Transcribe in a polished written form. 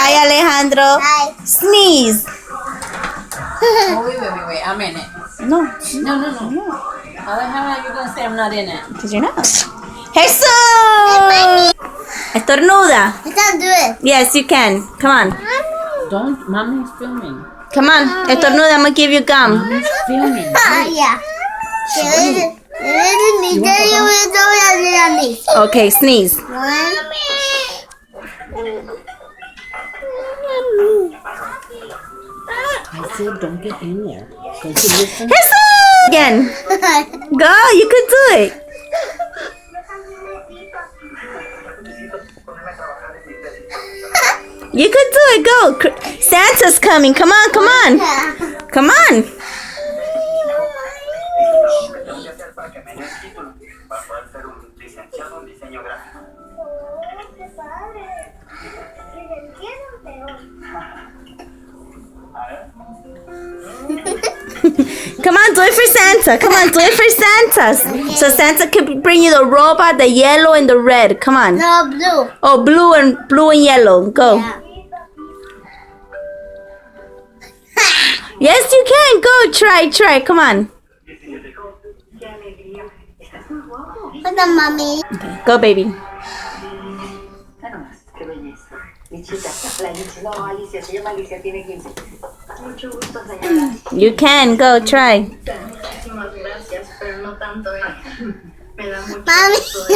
Hi, Alejandro. Hi. Sneeze. Oh, wait. I'm in it. No. No. How the hell are you gonna say I'm not in it? Because you're not. Jesús. Estornuda. I can't do it. Yes, you can. Come on. Don't. Mommy's filming. Come on. Estornuda. I'm going to give you gum. Mommy's filming. Yeah. Okay, sneeze. I said don't get in there. Don't you listen? Jesús. Again. Go. You can do it. You could do it. Go. Santa's coming. Come on. Come on. Come on. Come on, do it for Santa. Come on, do it for Santa. So Santa can bring you the robot, the yellow and the red. Come on. No, blue. Oh, blue and yellow. Go. Yeah. Yes, you can. Go. Try. Come on. What's up, mommy? Go, baby. Qué belleza. Mi chica, la Alicia. No, Alicia, se llama Alicia, tiene 15. Mucho gusto, señora. You can. Go. Try. Muchísimas gracias, pero no tanto. Me da mucho Mommy. gusto.